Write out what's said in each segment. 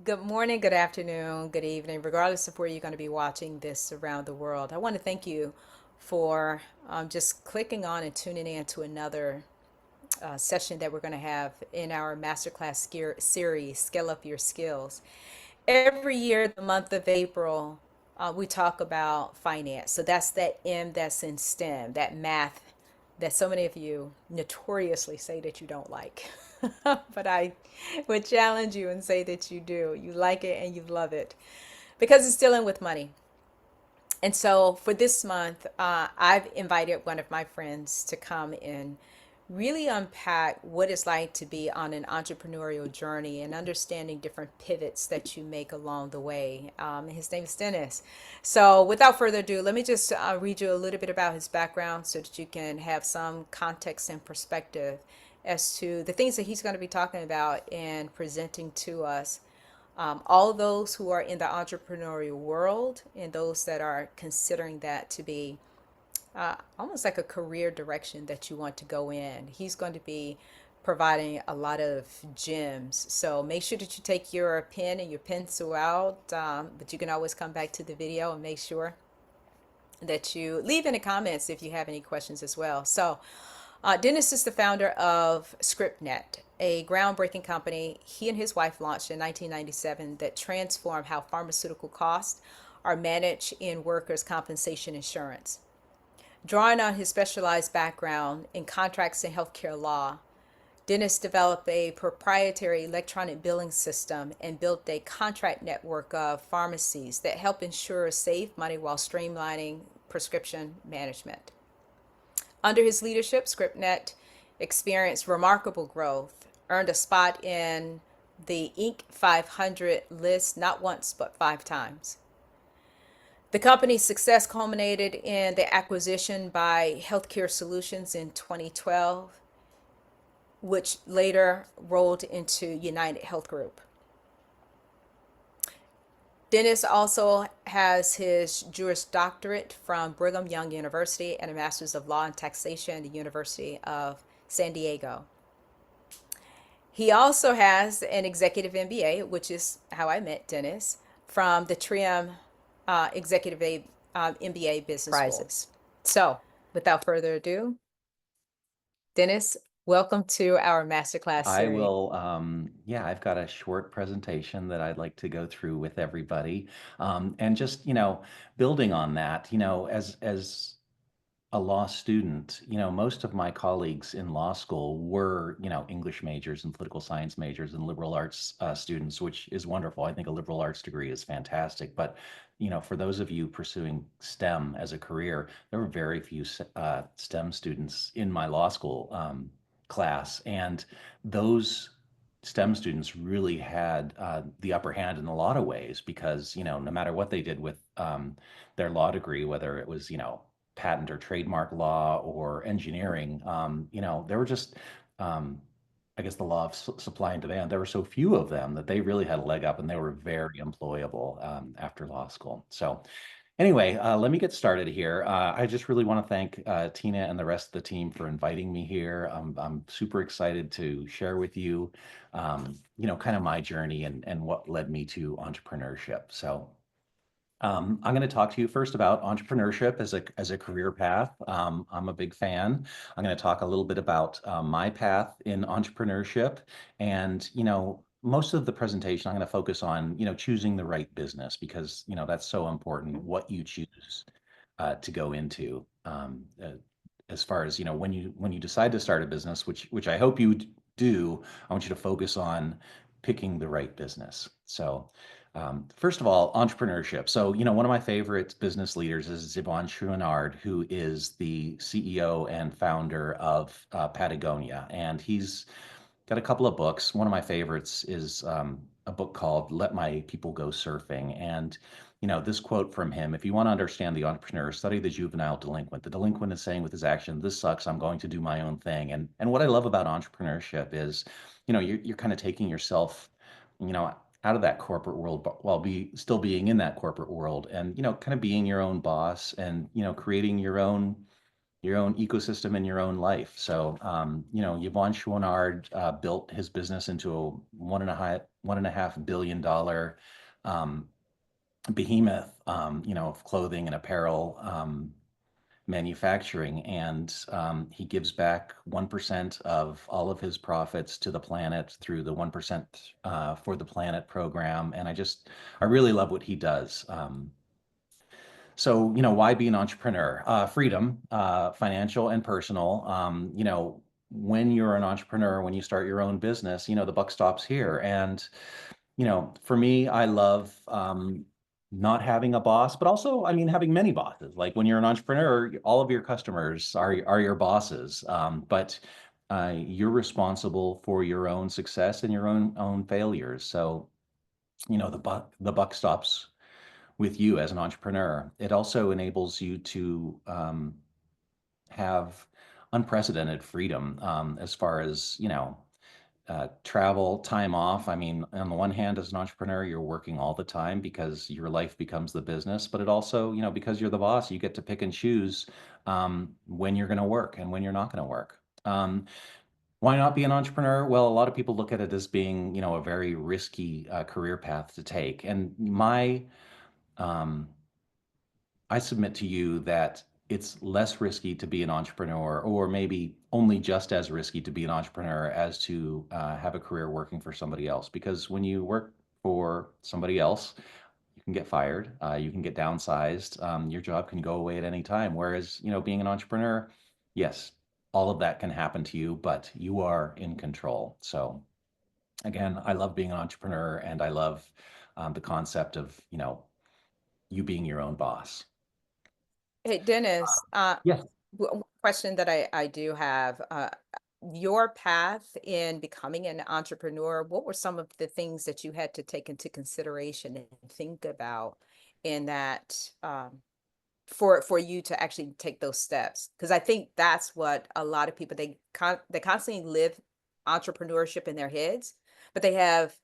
Good morning, good afternoon, good evening, regardless of where you're going to be watching this around the world. I want to thank you for just clicking on and tuning in to another session that we're going to have in our Masterclass series, Scale Up Your Skills. Every year, the month of April, we talk about finance. So that's that M that's in STEM, that math that so many of you notoriously say that you don't like. But I would challenge you and say that you do. You like it and you love it because it's dealing with money. And so for this month, I've invited one of my friends to come and really unpack what it's like to be on an entrepreneurial journey and understanding different pivots that you make along the way. His name is Dennis. So without further ado, let me just read you a little bit about his background so that you can have some context and perspective as to the things that he's going to be talking about and presenting to us, all those who are in the entrepreneurial world and those that are considering that to be almost like a career direction that you want to go in. He's going to be providing a lot of gems. So make sure that you take your pen and your pencil out, but you can always come back to the video and make sure that you leave in the comments if you have any questions as well. So Dennis is the founder of ScriptNet, a groundbreaking company he and his wife launched in 1997 that transformed how pharmaceutical costs are managed in workers' compensation insurance. Drawing on his specialized background in contracts and healthcare law, Dennis developed a proprietary electronic billing system and built a contract network of pharmacies that help insurers save money while streamlining prescription management. Under his leadership, ScriptNet experienced remarkable growth, earned a spot in the Inc. 500 list not once but five times. The company's success culminated in the acquisition by Healthcare Solutions in 2012, which later rolled into United Health Group. Dennis also has his Juris Doctorate from Brigham Young University and a Master's of Law and Taxation at the University of San Diego. He also has an executive MBA, which is how I met Dennis, from the Trium Executive MBA Business Prizes. So, without further ado, Dennis, welcome to our Masterclass I series. will, yeah, I've got a short presentation that I'd like to go through with everybody. And just, building on that, as a law student, most of my colleagues in law school were, English majors and political science majors and liberal arts students, which is wonderful. I think a liberal arts degree is fantastic. But, for those of you pursuing STEM as a career, there were very few STEM students in my law school class. And those STEM students really had the upper hand in a lot of ways because, no matter what they did with their law degree, whether it was, patent or trademark law or engineering, there were just, um, I guess, the law of supply and demand. There were so few of them that they really had a leg up and they were very employable after law school. So, anyway, let me get started here. I just really want to thank Tina and the rest of the team for inviting me here. I'm super excited to share with you, kind of my journey and what led me to entrepreneurship. So, I'm going to talk to you first about entrepreneurship as a career path. I'm a big fan. I'm going to talk a little bit about my path in entrepreneurship, and most of the presentation I'm going to focus on choosing the right business because that's so important. What you choose to go into, as far as when you decide to start a business, which I hope you do. I want you to focus on picking the right business. So. First of all, entrepreneurship. So, one of my favorite business leaders is Yvon Chouinard, who is the CEO and founder of Patagonia. And he's got a couple of books. One of my favorites is a book called Let My People Go Surfing. And, this quote from him, if you want to understand the entrepreneur, study the juvenile delinquent. The delinquent is saying with his action, this sucks, I'm going to do my own thing. And what I love about entrepreneurship is, you're kind of taking yourself, out of that corporate world, but while still being in that corporate world and, kind of being your own boss and, creating your own your own ecosystem in your own life. So, Yvon Chouinard built his business into a $1.5 billion behemoth, of clothing and apparel manufacturing, and he gives back 1% of all of his profits to the planet through the 1% for the Planet program. And I really love what he does. So, why be an entrepreneur? Freedom, financial and personal. When you're an entrepreneur, when you start your own business, the buck stops here. And, for me, I love not having a boss, but also, I mean, having many bosses. Like when you're an entrepreneur, all of your customers are your bosses. But you're responsible for your own success and your own failures. So, the buck stops with you as an entrepreneur. It also enables you to have unprecedented freedom as far as, travel, time off. I mean, on the one hand, as an entrepreneur, you're working all the time because your life becomes the business, but it also, because you're the boss, you get to pick and choose when you're going to work and when you're not going to work. Why not be an entrepreneur? Well, a lot of people look at it as being, a very risky career path to take. And um, I submit to you that it's less risky to be an entrepreneur, or maybe only just as risky to be an entrepreneur as to have a career working for somebody else. Because when you work for somebody else, you can get fired, you can get downsized, your job can go away at any time. Whereas, being an entrepreneur, yes, all of that can happen to you, but you are in control. So, again, I love being an entrepreneur, and I love the concept of, you being your own boss. Hey, Dennis, Yes. one question that I do have, your path in becoming an entrepreneur, what were some of the things that you had to take into consideration and think about in that, for you to actually take those steps? Because I think that's what a lot of people, they constantly live entrepreneurship in their heads, but they have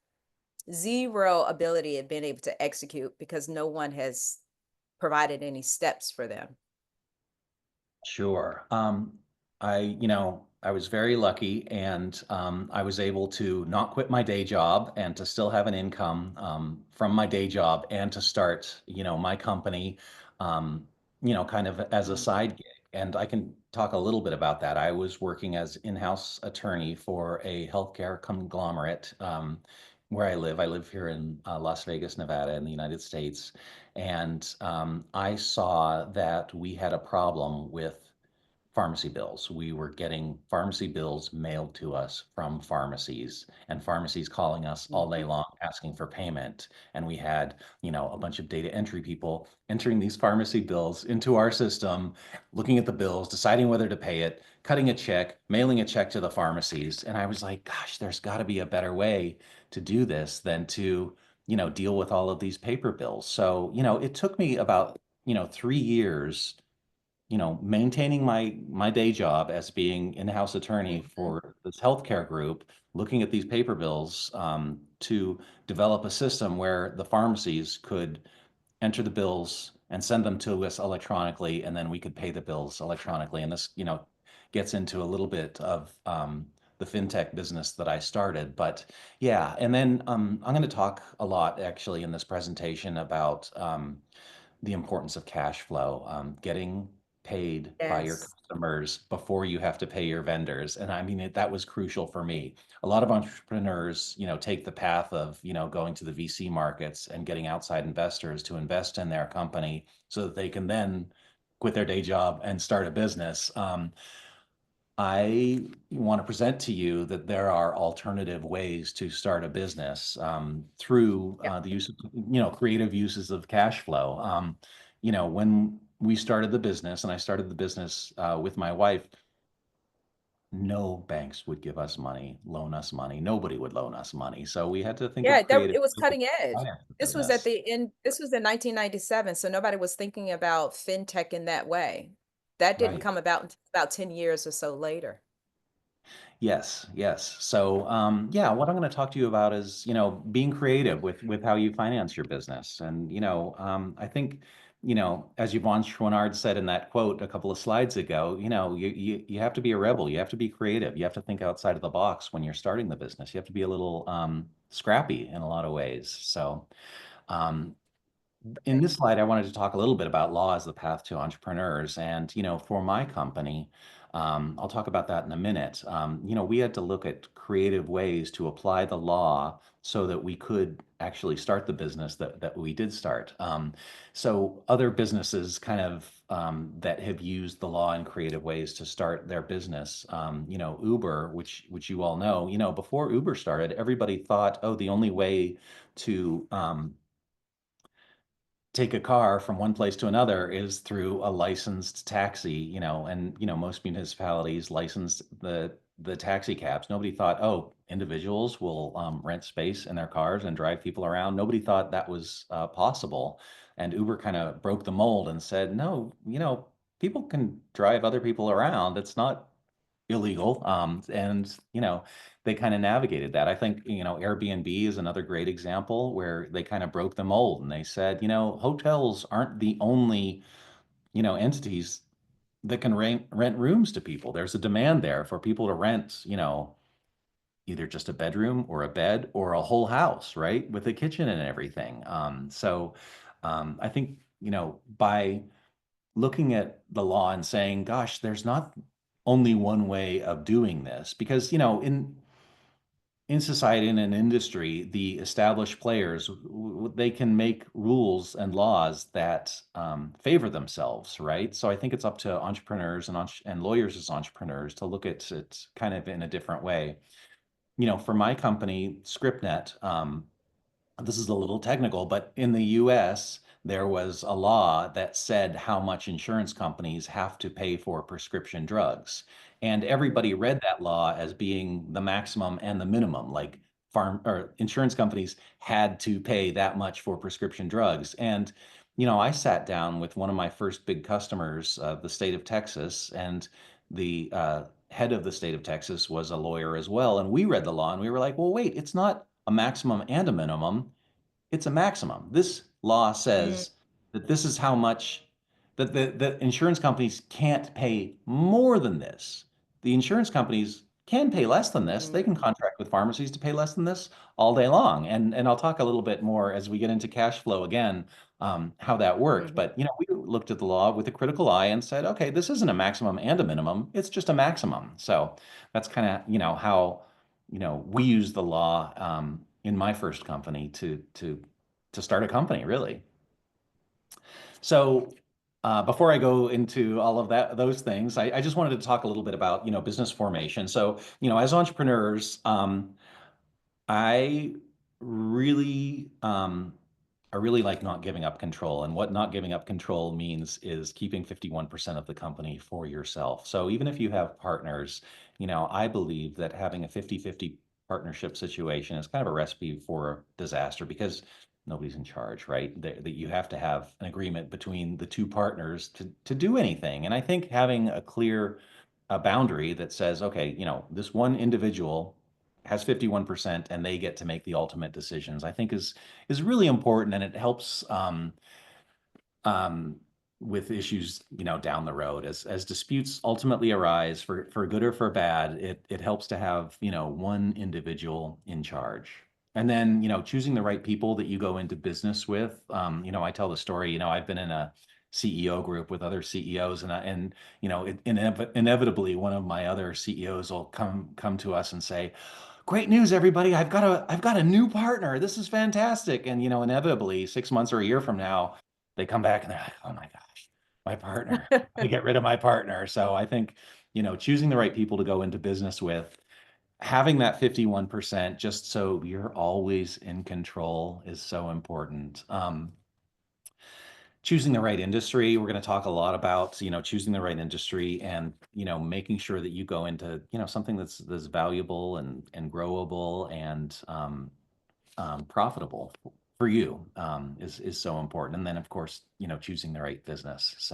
zero ability at being able to execute because no one has provided any steps for them. Sure. I was very lucky, and I was able to not quit my day job and to still have an income from my day job and to start, my company, kind of as a side gig. And I can talk a little bit about that. I was working as in-house attorney for a healthcare conglomerate where I live. I live here in Las Vegas, Nevada, in the United States. And I saw that we had a problem with pharmacy bills. We were getting pharmacy bills mailed to us from pharmacies, and pharmacies calling us all day Mhm. long asking for payment. And we had, a bunch of data entry people entering these pharmacy bills into our system, looking at the bills, deciding whether to pay it, cutting a check, mailing a check to the pharmacies. And I was like, gosh, there's got to be a better way to do this than to, deal with all of these paper bills. So, it took me about, 3 years, maintaining my day job as being in-house attorney Mhm. for this healthcare group, looking at these paper bills, to develop a system where the pharmacies could enter the bills and send them to us electronically, and then we could pay the bills electronically. And this, gets into a little bit of the fintech business that I started. But yeah, and then I'm going to talk a lot actually in this presentation about the importance of cash flow, getting paid by your Yes. customers before you have to pay your vendors. And I mean, that was crucial for me. A lot of entrepreneurs, take the path of, going to the VC markets and getting outside investors to invest in their company so that they can then quit their day job and start a business. I want to present to you that there are alternative ways to start a business through Yep. the use of, creative uses of cash flow. When we started the business, and I started the business with my wife, no banks would give us money, loan us money. Nobody would loan us money. So we had to think of Yeah, that creative it was ways to cutting edge. finance the This was at business. the end this was in 1997, so nobody was thinking about fintech in that way. That didn't Right. come about until about 10 years or so later. Yes, yes. So, yeah, what I'm going to talk to you about is, being creative with how you finance your business. And, I think, as Yvonne Chouinard said in that quote a couple of slides ago, you have to be a rebel. You have to be creative. You have to think outside of the box when you're starting the business. You have to be a little scrappy in a lot of ways. So, um, in this slide, I wanted to talk a little bit about law as the path to entrepreneurs. And, for my company, I'll talk about that in a minute. We had to look at creative ways to apply the law so that we could actually start the business that we did start. So other businesses kind of that have used the law in creative ways to start their business, Uber, which you all know, before Uber started, everybody thought, oh, the only way to take a car from one place to another is through a licensed taxi, and most municipalities license the taxi cabs. Nobody thought, oh, individuals will rent space in their cars and drive people around. Nobody thought that was possible. And Uber kind of broke the mold and said, no, people can drive other people around. It's not illegal. And they kind of navigated that. I think, Airbnb is another great example where they kind of broke the mold and they said, hotels aren't the only, entities that can rent rooms to people. There's a demand there for people to rent, either just a bedroom or a bed or a whole house, right? With a kitchen and everything. So I think, by looking at the law and saying, gosh, there's not only one way of doing this, because in society and in industry, the established players, they can make rules and laws that favor themselves, right? So I think it's up to entrepreneurs and lawyers as entrepreneurs to look at it kind of in a different way. For my company, ScriptNet, this is a little technical, but in the US, there was a law that said how much insurance companies have to pay for prescription drugs. And everybody read that law as being the maximum and the minimum, like farm or insurance companies had to pay that much for prescription drugs. And, I sat down with one of my first big customers, the state of Texas, and the head of the state of Texas was a lawyer as well. And we read the law and we were like, well, wait, it's not a maximum and a minimum, it's a maximum. This law Mm-hmm. says that this is how much that the insurance companies can't pay more than this. The insurance companies can pay less than this. They can contract with pharmacies to pay less than this all day long. And I'll talk a little bit more as we get into cash flow again, how that worked. Mm-hmm. But we looked at the law with a critical eye and said, okay, this isn't a maximum and a minimum. It's just a maximum. So that's kind of how we use the law in my first company to start a company, really. So before I go into all of those things, I just wanted to talk a little bit about business formation. So as entrepreneurs, I really I really like not giving up control. And what not giving up control means is keeping 51% of the company for yourself. So even if you have partners, I believe that having a 50-50 partnership situation is kind of a recipe for disaster because nobody's in charge, right? That you have to have an agreement between the two partners to do anything. And I think having a clear boundary that says, okay, this one individual has 51% and they get to make the ultimate decisions, I think is really important, and it helps um, with issues down the road as disputes ultimately arise for good or for bad. It helps to have one individual in charge. And then choosing the right people that you go into business with. I tell the story. I've been in a CEO group with other CEOs, and inevitably one of my other CEOs will come to us and say, great news, everybody. I've got a new partner. This is fantastic. And inevitably 6 months or a year from now, they come back and they're like, oh my gosh, my partner. I get rid of my partner. So I think, choosing the right people to go into business with, having that 51% just so you're always in control is so important. Choosing the right industry, we're going to talk a lot about choosing the right industry and making sure that you go into something that's valuable and growable and profitable for you, is so important. And then of course choosing the right business.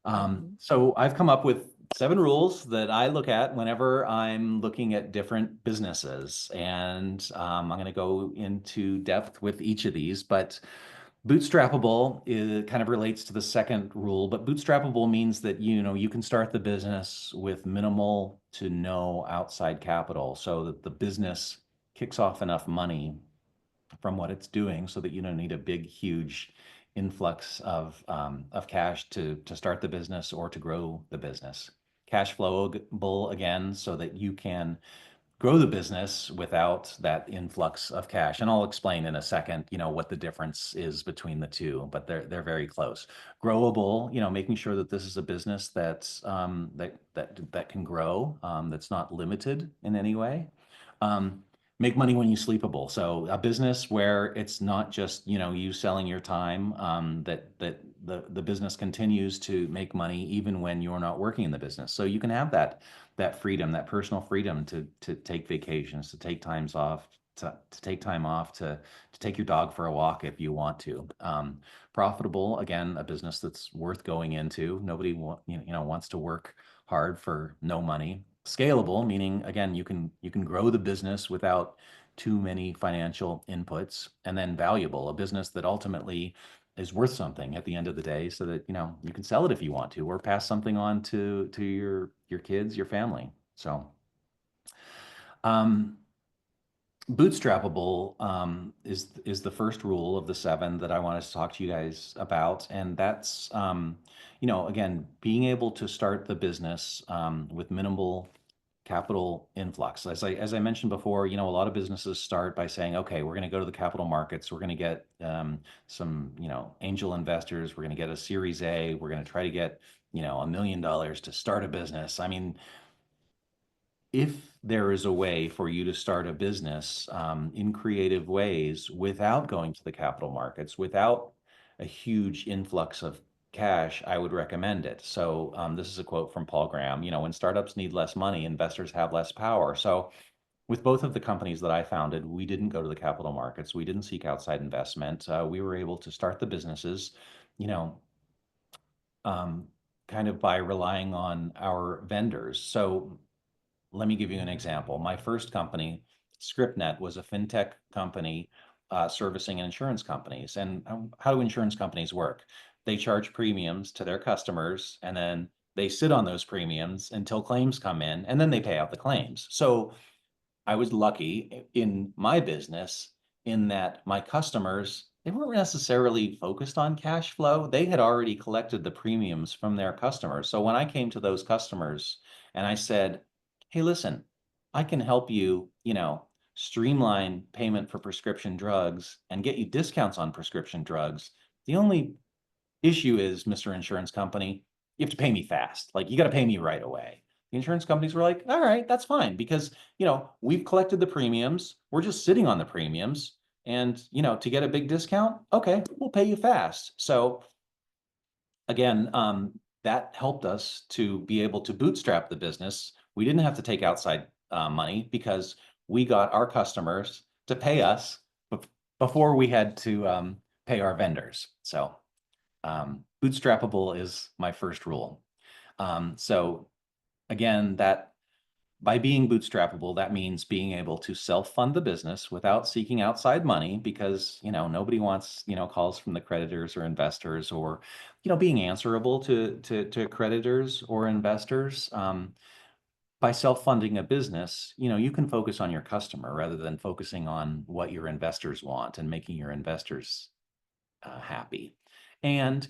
Mm-hmm. So I've come up with 7 rules that I look at whenever I'm looking at different businesses, and I'm going to go into depth with each of these. But Bootstrappable kind of relates to the second rule, but bootstrappable means that you can start the business with minimal to no outside capital, so that the business kicks off enough money from what it's doing, so that you don't need a big, huge influx of cash to start the business or to grow the business. Cash flowable again, so that you can grow the business without that influx of cash. And I'll explain in a second, what the difference is between the two, but they're very close. Growable, making sure that this is a business that can grow, that's not limited in any way. Make money when you sleepable. So a business where it's not just, you selling your time, that the business continues to make money even when you're not working in the business. So you can have that freedom, that personal freedom to take vacations, to take times off, to take time off, to take your dog for a walk if you want to. Profitable, again, a business that's worth going into. Nobody wants to work hard for no money. Scalable, meaning again, you can grow the business without too many financial inputs. And then valuable, a business that ultimately is worth something at the end of the day, so that you can sell it if you want to, or pass something on to your kids, your family. So um, bootstrappable is the first rule of the seven that I want to talk to you guys about, and that's again, being able to start the business with minimal capital influx. As I mentioned before, a lot of businesses start by saying, okay, we're going to go to the capital markets, we're going to get some angel investors, we're going to get a Series A, we're going to try to get $1 million to start a business. I mean, if there is a way for you to start a business in creative ways without going to the capital markets, without a huge influx of cash, I would recommend it. So this is a quote from Paul Graham. When startups need less money, investors have less power. So with both of the companies that I founded, we didn't go to the capital markets. We didn't seek outside investment. We were able to start the businesses, you know, um, kind of by relying on our vendors. So let me give you an example. My first company, ScriptNet, was a fintech company servicing insurance companies. And how do insurance companies work? They charge premiums to their customers, and then they sit on those premiums until claims come in, and then they pay out the claims. So I was lucky in my business in that my customers, they weren't necessarily focused on cash flow. They had already collected the premiums from their customers. So when I came to those customers and I said, hey, listen, I can help you, streamline payment for prescription drugs and get you discounts on prescription drugs. The only issue is, Mr. Insurance Company, you have to pay me fast. Like, you got to pay me right away. The insurance companies were like, all right, that's fine, because, we've collected the premiums. We're just sitting on the premiums. And, to get a big discount, okay, we'll pay you fast. So again, that helped us to be able to bootstrap the business. We didn't have to take outside money, because we got our customers to pay us before we had to pay our vendors. So bootstrappable is my first rule. So again, that by being bootstrappable, that means being able to self-fund the business without seeking outside money, because nobody wants calls from the creditors or investors, or being answerable to creditors or investors. By self-funding a business, you can focus on your customer rather than focusing on what your investors want and making your investors happy. And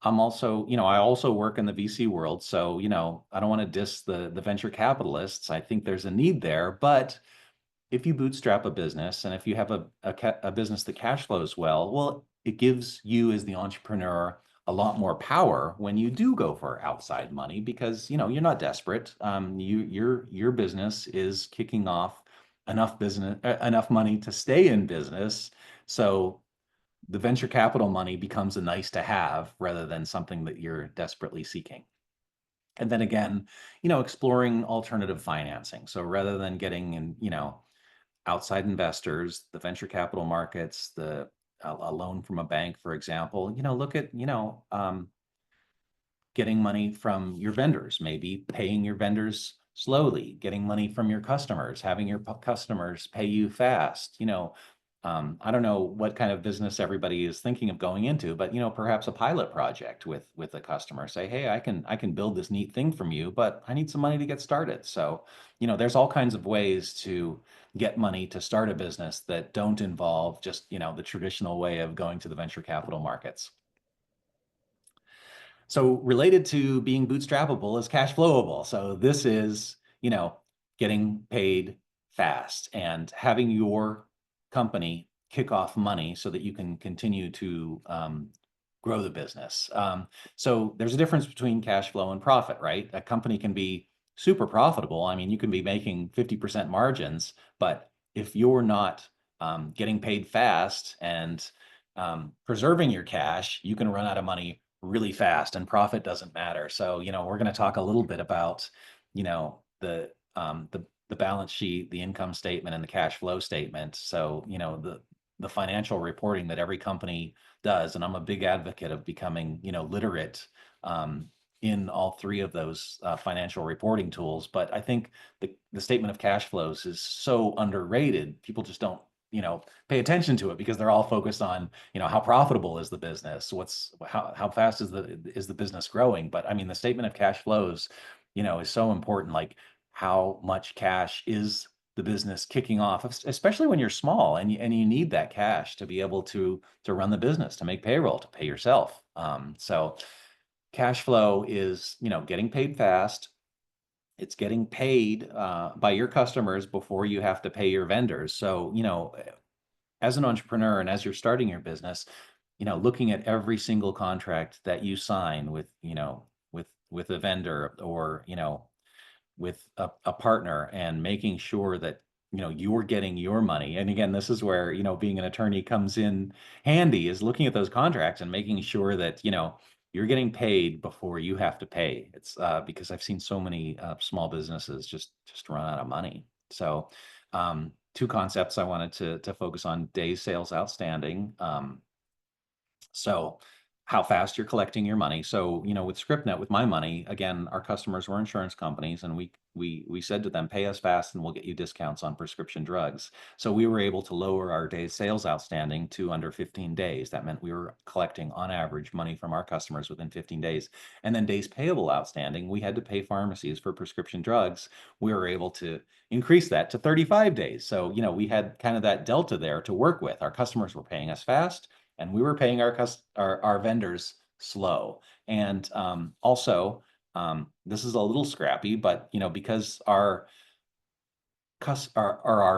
I'm also, I also work in the VC world. So, I don't want to diss the venture capitalists. I think there's a need there. But if you bootstrap a business, and if you have a business that cash flows well, it gives you as the entrepreneur a lot more power when you do go for outside money, because, you're not desperate. Your business is kicking off enough money to stay in business. So the venture capital money becomes a nice to have rather than something that you're desperately seeking. And then again, exploring alternative financing. So rather than getting in, outside investors, the venture capital markets, a loan from a bank, for example, look at, getting money from your vendors, maybe paying your vendors slowly, getting money from your customers, having your customers pay you fast, I don't know what kind of business everybody is thinking of going into, but perhaps a pilot project with a customer. Say, hey, I can build this neat thing from you, but I need some money to get started. So, there's all kinds of ways to get money to start a business that don't involve just, the traditional way of going to the venture capital markets. So related to being bootstrappable is cash flowable. So this is, getting paid fast and having your company kick off money so that you can continue to grow the business. So there's a difference between cash flow and profit, right? A company can be super profitable. I mean, you can be making 50% margins, but if you're not getting paid fast and preserving your cash, you can run out of money really fast, and profit doesn't matter. So, we're going to talk a little bit about, the balance sheet, the income statement, and the cash flow statement. So, the financial reporting that every company does, and I'm a big advocate of becoming, literate in all three of those financial reporting tools. But I think the statement of cash flows is so underrated. People just don't, pay attention to it because they're all focused on, how profitable is the business, how fast is the business growing. But I mean, the statement of cash flows, is so important. Like, how much cash is the business kicking off, especially when you're small and you need that cash to be able to run the business, to make payroll, to pay yourself. So cash flow is, getting paid fast. It's getting paid by your customers before you have to pay your vendors. So, as an entrepreneur and as you're starting your business, looking at every single contract that you sign with, with a vendor or, with a partner, and making sure that, you're getting your money. And again, this is where, being an attorney comes in handy, is looking at those contracts and making sure that, you're getting paid before you have to pay. It's because I've seen so many small businesses just run out of money. So two concepts I wanted to focus on: days sales outstanding. So how fast you're collecting your money. So, with ScriptNet, with my money, again, our customers were insurance companies, and we said to them, pay us fast and we'll get you discounts on prescription drugs. So we were able to lower our days sales outstanding to under 15 days. That meant we were collecting on average money from our customers within 15 days. And then days payable outstanding, we had to pay pharmacies for prescription drugs. We were able to increase that to 35 days. So, we had kind of that delta there to work with. Our customers were paying us fast, and we were paying our vendors slow. And also, this is a little scrappy, but because our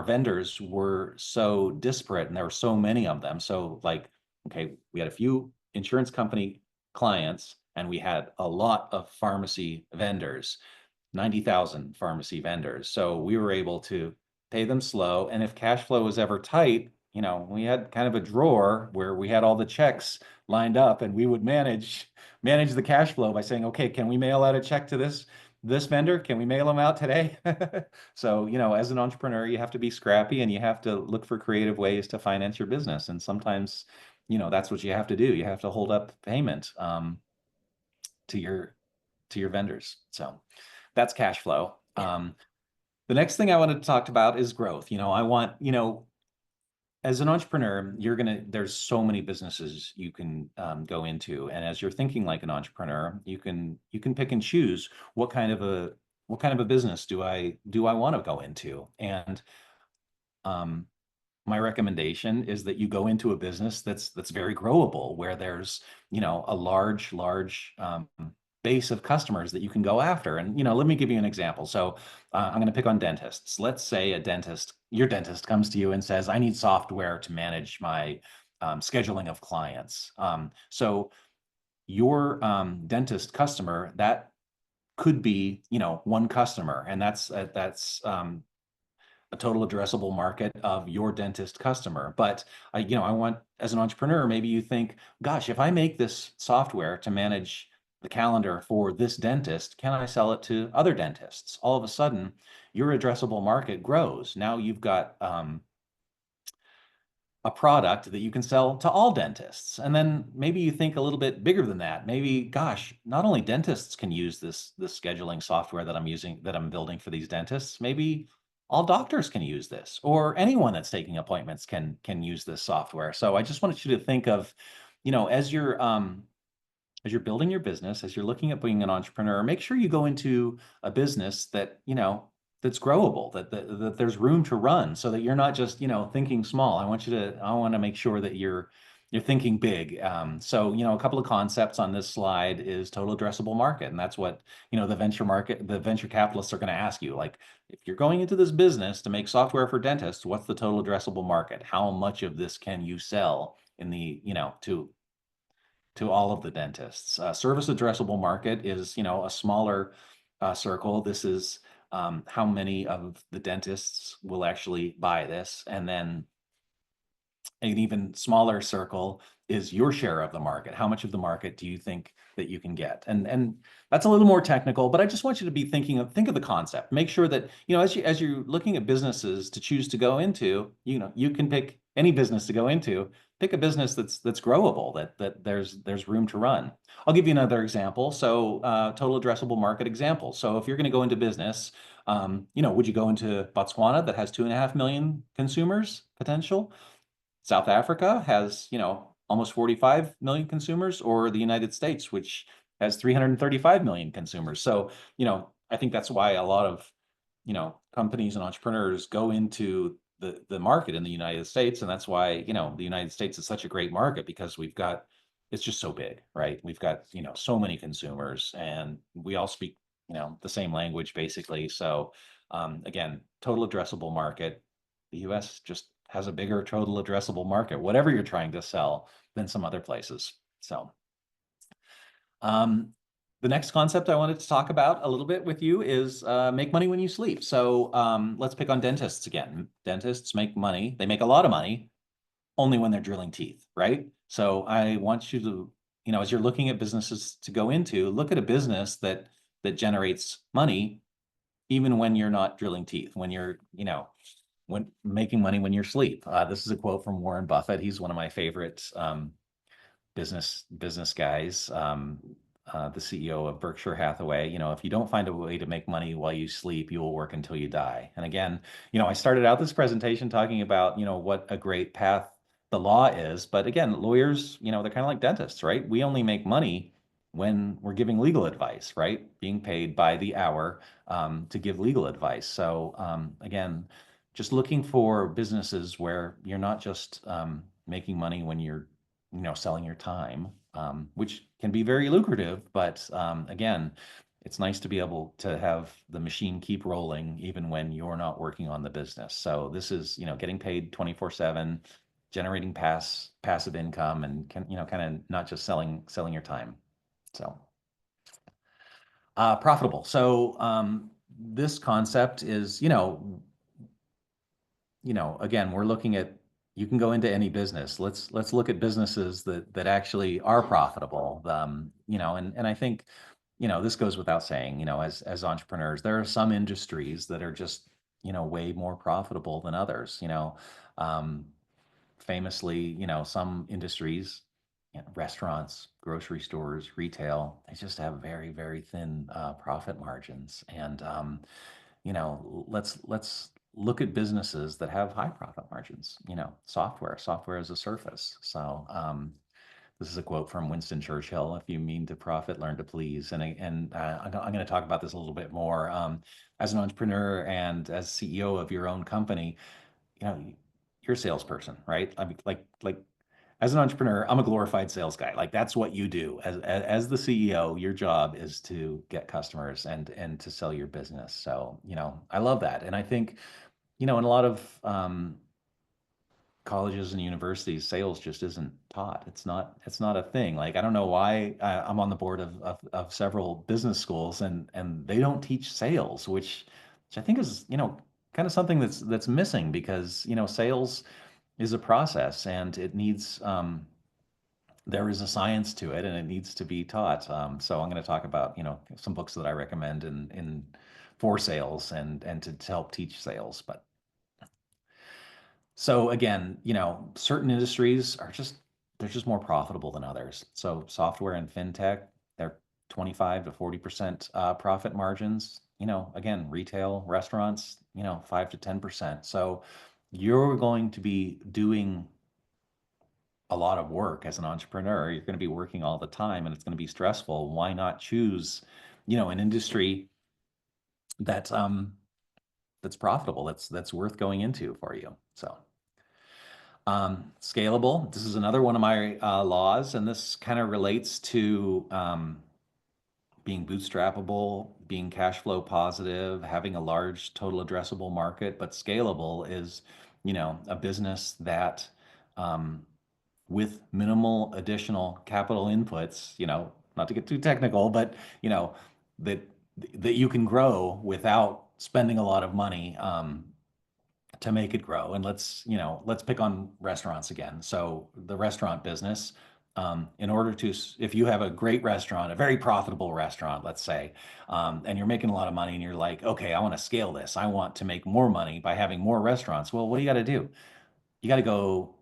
vendors were so disparate and there were so many of them. So, like, okay, we had a few insurance company clients and we had a lot of pharmacy vendors. 90,000 pharmacy vendors. So we were able to pay them slow. And if cash flow was ever tight, we had kind of a drawer where we had all the checks lined up, and we would manage the cash flow by saying, okay, can we mail out a check to this vendor? Can we mail them out today? So, as an entrepreneur, you have to be scrappy and you have to look for creative ways to finance your business. And sometimes, that's what you have to do. You have to hold up payment to your vendors. So that's cash flow. Yeah. The next thing I wanted to talk about is growth. I want, as an entrepreneur, there's so many businesses you can go into. And as you're thinking like an entrepreneur, you can pick and choose what kind of a business do I want to go into. And my recommendation is that you go into a business that's very growable, where there's, a large base of customers that you can go after. And, let me give you an example. So I'm going to pick on dentists. Let's say your dentist comes to you and says, I need software to manage my scheduling of clients. So your dentist customer, that could be, one customer, and that's a total addressable market of your dentist customer. But I want, as an entrepreneur, maybe you think, gosh, if I make this software to manage the calendar for this dentist, can I sell it to other dentists? All of a sudden, your addressable market grows. Now you've got a product that you can sell to all dentists. And then maybe you think a little bit bigger than that. Maybe, gosh, not only dentists can use this scheduling software that I'm building for these dentists. Maybe all doctors can use this, or anyone that's taking appointments can use this software. So I just wanted you to think of, as you're building your business, as you're looking at being an entrepreneur, make sure you go into a business that, that's growable, that there's room to run, so that you're not just, thinking small. I want to make sure that you're thinking big. So, a couple of concepts on this slide is total addressable market. And that's what, the venture capitalists are going to ask you. Like, if you're going into this business to make software for dentists, what's the total addressable market? How much of this can you sell in the, to all of the dentists? Service addressable market is, a smaller circle. This is how many of the dentists will actually buy this. And then an even smaller circle is your share of the market. How much of the market do you think that you can get? And that's a little more technical, but I just want you to be think of the concept. Make sure that, as you're looking at businesses to choose to go into, you can pick any business to go into. Pick a business that's growable, that there's room to run. I'll give you another example. So total addressable market example. So if you're going to go into business, would you go into Botswana that has 2.5 million consumers potential? South Africa has, almost 45 million consumers, or the United States, which has 335 million consumers. So, I think that's why a lot of, companies and entrepreneurs go into the market in the United States. And that's why, the United States is such a great market, because it's just so big, right? We've got, so many consumers, and we all speak, the same language basically. So, again, total addressable market, the US just has a bigger total addressable market, whatever you're trying to sell, than some other places. So, the next concept I wanted to talk about a little bit with you is make money when you sleep. So let's pick on dentists again. Dentists make money. They make a lot of money only when they're drilling teeth, right? So I want you to, as you're looking at businesses to go into, look at a business that generates money even when you're not drilling teeth, when you're, when making money when you're asleep. This is a quote from Warren Buffett. He's one of my favorite business guys. The CEO of Berkshire Hathaway. If you don't find a way to make money while you sleep, you will work until you die. And again, I started out this presentation talking about, what a great path the law is. But again, lawyers, they're kind of like dentists, right? We only make money when we're giving legal advice, right? Being paid by the hour to give legal advice. So again, just looking for businesses where you're not just making money when you're, selling your time, which can be very lucrative. But again, it's nice to be able to have the machine keep rolling even when you're not working on the business. So this is, getting paid 24/7, generating passive income, and kind of not just selling your time. So profitable. So this concept is, again, we're looking at, you can go into any business. Let's look at businesses that actually are profitable. And I think, this goes without saying, as entrepreneurs, there are some industries that are just, way more profitable than others. Um, famously, some industries, restaurants, grocery stores, retail, they just have very, very thin profit margins. And let's look at businesses that have high profit margins. Software as a service. So this is a quote from Winston Churchill: "If you mean to profit, learn to please." And I'm going to talk about this a little bit more. As an entrepreneur and as CEO of your own company, you're a salesperson, right? I mean, like as an entrepreneur, I'm a glorified sales guy. Like, that's what you do as the CEO. Your job is to get customers and to sell your business. So, I love that. And I think, in a lot of colleges and universities, sales just isn't taught. It's not a thing. Like, I don't know why. I'm on the board of several business schools, and they don't teach sales, which I think is, kind of something that's missing, because, sales is a process, and it needs, there is a science to it, and it needs to be taught. So I'm going to talk about, some books that I recommend in for sales, and to help teach sales. But so again, certain industries they're just more profitable than others. So software and FinTech, they're 25 to 40% profit margins. again, retail, restaurants, 5 to 10%. So you're going to be doing a lot of work as an entrepreneur. You're going to be working all the time and it's going to be stressful. Why not choose, an industry that that's profitable, that's worth going into for you. So scalable. This is another one of my laws, and this kind of relates to being bootstrappable, being cash flow positive, having a large total addressable market. But scalable is, a business that, with minimal additional capital inputs, not to get too technical, but that that you can grow without spending a lot of money. To make it grow. And let's pick on restaurants again. So the restaurant business, in order to, if you have a great restaurant, a very profitable restaurant, let's say, and you're making a lot of money and you're like, okay, I want to scale this. I want to make more money by having more restaurants. Well, what do you got to do? You got to go,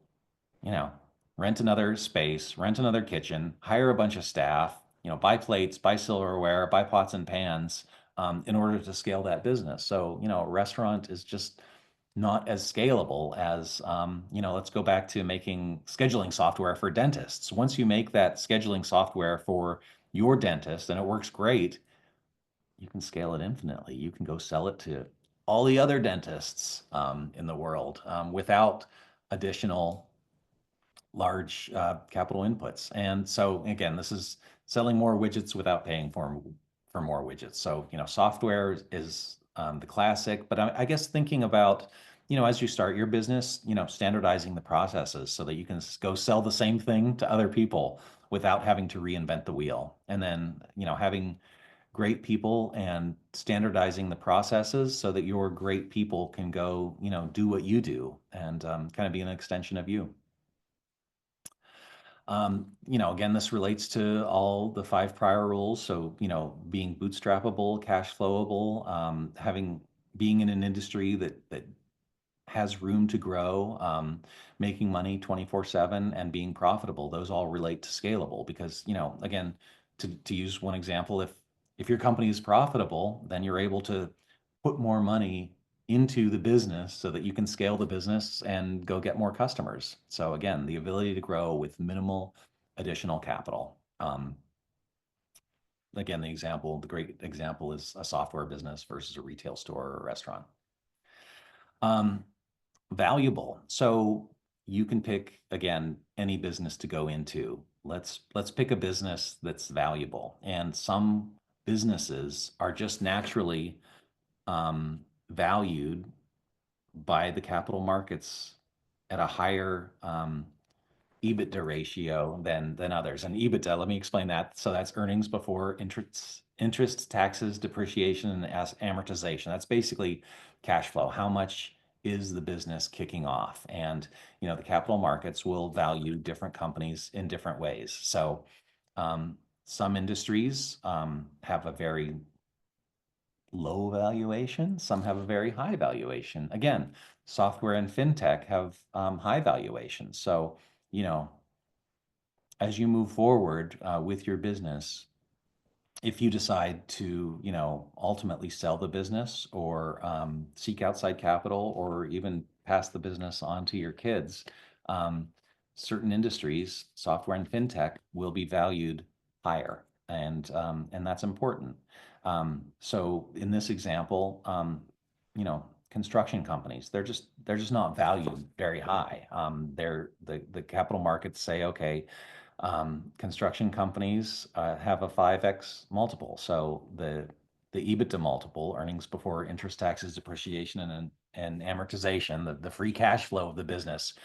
you know, rent another space, rent another kitchen, hire a bunch of staff, buy plates, buy silverware, buy pots and pans, in order to scale that business. So, a restaurant is just not as scalable as, let's go back to making scheduling software for dentists. Once you make that scheduling software for your dentist and it works great, you can scale it infinitely. You can go sell it to all the other dentists in the world without additional large capital inputs. And so again, this is selling more widgets without paying for more widgets. So software is the classic, but I guess thinking about as you start your business, standardizing the processes so that you can go sell the same thing to other people without having to reinvent the wheel. And then having great people and standardizing the processes so that your great people can go do what you do and kind of be an extension of you. Again, this relates to all the 5 prior rules. So, being bootstrappable, cash flowable, being in an industry that has room to grow, making money 24/7 and being profitable. Those all relate to scalable because, again, to use one example, if your company is profitable, then you're able to put more money into the business so that you can scale the business and go get more customers. So again, the ability to grow with minimal additional capital. Again, the great example is a software business versus a retail store or a restaurant. Valuable. So you can pick, again, any business to go into. Let's pick a business that's valuable. And some businesses are just naturally valued by the capital markets at a higher EBITDA ratio than others. And EBITDA, let me explain that. So that's earnings before interest, taxes, depreciation, and amortization. That's basically cash flow. How much is the business kicking off? And the capital markets will value different companies in different ways. So some industries have a very low valuation. Some have a very high valuation. Again, software and FinTech have high valuations. So, as you move forward with your business, if you decide to, ultimately sell the business or seek outside capital or even pass the business on to your kids, certain industries, software and FinTech, will be valued higher, and that's important. So in this example, construction companies, they're just not valued very high. The capital markets say, okay, construction companies have a 5x multiple. So the EBITDA multiple, earnings before interest, taxes, depreciation, and amortization, the free cash flow of the business,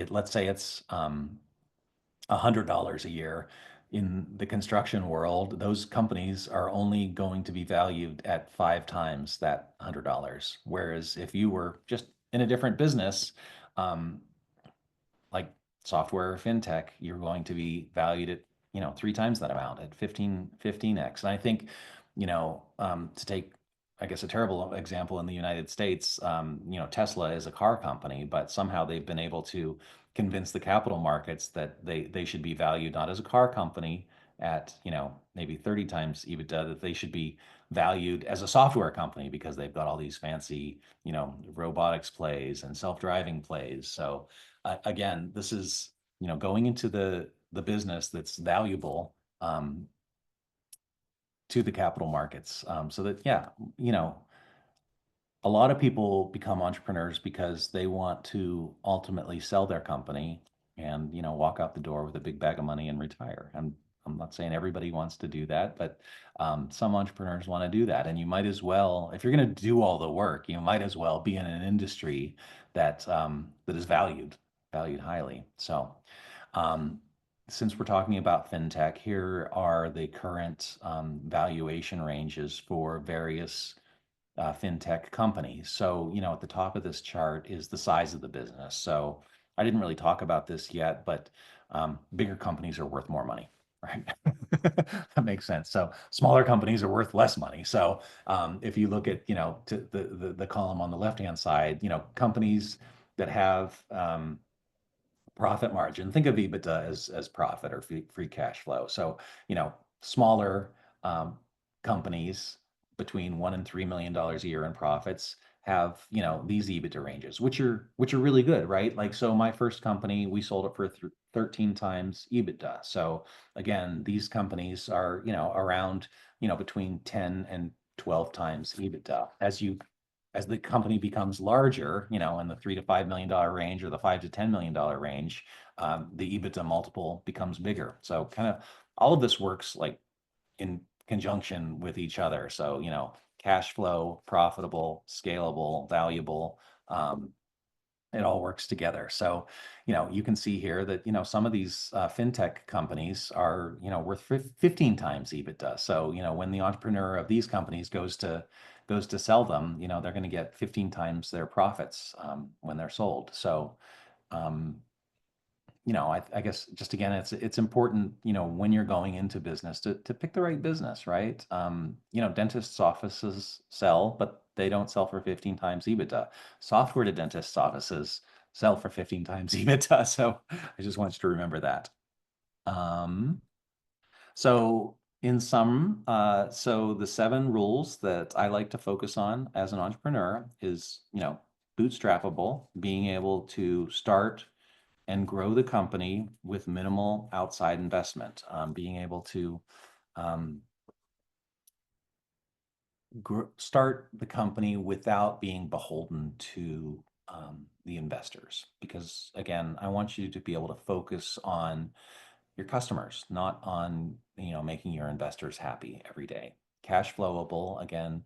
let's say it's $100 a year. In the construction world, those companies are only going to be valued at 5 times that $100. Whereas if you were just in a different business, like software or fintech, you're going to be valued at 3 times that amount, at 15x. And I think to take, I guess, a terrible example in the United States, Tesla is a car company, but somehow they've been able to convince the capital markets that they should be valued not as a car company, at, maybe 30 times EBITDA, that they should be valued as a software company because they've got all these fancy, robotics plays and self-driving plays. So again, this is, going into the business that's valuable to the capital markets. So that, yeah, a lot of people become entrepreneurs because they want to ultimately sell their company and, walk out the door with a big bag of money and retire. I'm not saying everybody wants to do that, but some entrepreneurs want to do that. And you might as well, if you're going to do all the work, you might as well be in an industry that is valued highly. So, um, since we're talking about fintech, here are the current valuation ranges for various fintech companies. So, at the top of this chart is the size of the business. So, I didn't really talk about this yet, but bigger companies are worth more money, right? That makes sense. So, smaller companies are worth less money. So, if you look at, to the column on the left-hand side, companies that have profit margin. Think of EBITDA as profit or free cash flow. So, smaller um, companies between $1 and $3 million a year in profits have, these EBITDA ranges, which are really good, right? Like, so my first company, we sold it for 13 times EBITDA. So again, these companies are, around, between 10 and 12 times EBITDA. As the company becomes larger, in the $3 to $5 million range or the $5 to $10 million range, the EBITDA multiple becomes bigger. So kind of all of this works like in conjunction with each other. So, cash flow, profitable, scalable, valuable. It all works together. So, you can see here that, some of these fintech companies are, worth 15 times EBITDA. So, when the entrepreneur of these companies goes to sell them, they're going to get 15 times their profits when they're sold. So, um, I guess just again, it's important, when you're going into business to pick the right business, right? Dentists' offices sell, but they don't sell for 15 times EBITDA. Software to dentists' offices sell for 15 times EBITDA. So I just want you to remember that. Um, so in sum, so the 7 rules that I like to focus on as an entrepreneur is, bootstrappable, being able to start and grow the company with minimal outside investment, being able to um, start the company without being beholden to the investors. Because again, I want you to be able to focus on your customers, not on, making your investors happy every day. Cash flowable, again,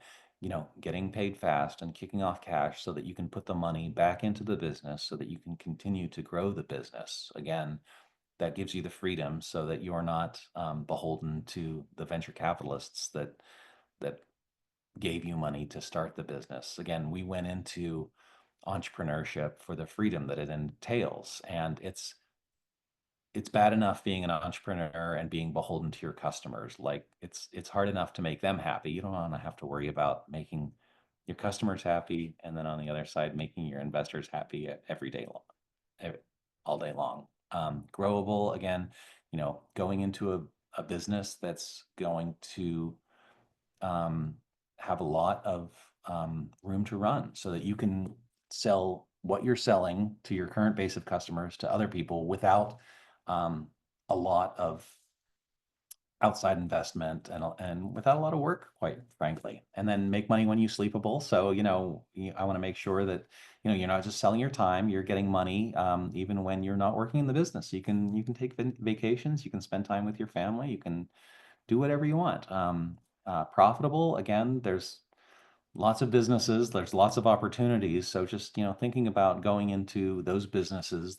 getting paid fast and kicking off cash so that you can put the money back into the business so that you can continue to grow the business. Again, that gives you the freedom so that you're not beholden to the venture capitalists that gave you money to start the business. Again, we went into entrepreneurship for the freedom that it entails, and it's bad enough being an entrepreneur and being beholden to your customers. Like, it's hard enough to make them happy. You don't want to have to worry about making your customers happy, and then on the other side, making your investors happy every day long, all day long. Growable, again, going into a business that's going to um, have a lot of room to run so that you can sell what you're selling to your current base of customers to other people without um, a lot of outside investment and without a lot of work, quite frankly. And then make money when you sleepable. So, I want to make sure that, you're not just selling your time, you're getting money even when you're not working in the business. You can take vacations, you can spend time with your family, you can do whatever you want. Profitable, again, there's lots of businesses, there's lots of opportunities. So just, thinking about going into those businesses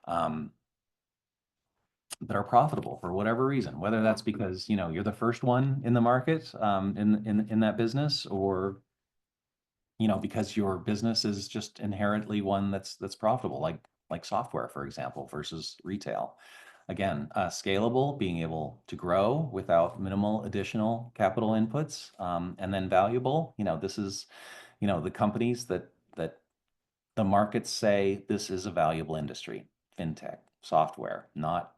um, that are profitable for whatever reason, whether that's because, you're the first one in the market in that business, or, because your business is just inherently one that's profitable, like software, for example, versus retail. Again, scalable, being able to grow without minimal additional capital inputs, and then valuable. This is, the companies that the markets say this is a valuable industry, fintech, software, not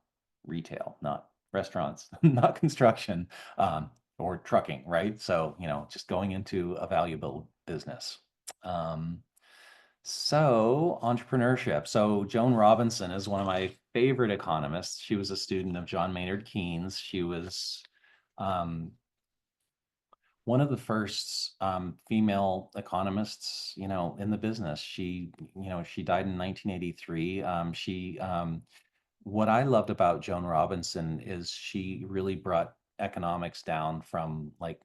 retail, not restaurants, not construction, or trucking, right? So, just going into a valuable business. Um, so, entrepreneurship. So, Joan Robinson is one of my favorite economists. She was a student of John Maynard Keynes. She was um, one of the first female economists, in the business. She died in 1983. What I loved about Joan Robinson is she really brought economics down from like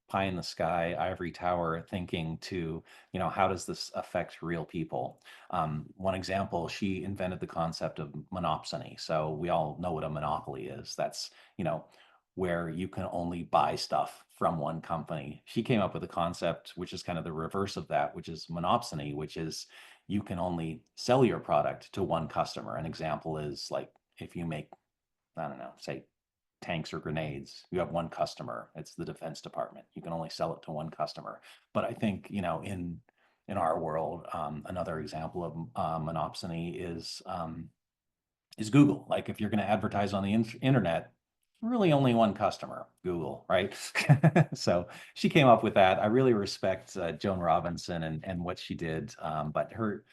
pie in the sky, ivory tower thinking to, how does this affect real people? One example, she invented the concept of monopsony. So we all know what a monopoly is. That's, where you can only buy stuff from one company. She came up with a concept which is kind of the reverse of that, which is monopsony, which is you can only sell your product to one customer. An example is like if you make, I don't know, say tanks or grenades, you have one customer. It's the Defense Department. You can only sell it to one customer. But I think, in our world, another example of monopsony is Google. Like if you're going to advertise on the internet, really only one customer, Google, right? So she came up with that. I really respect Joan Robinson and what she did. But her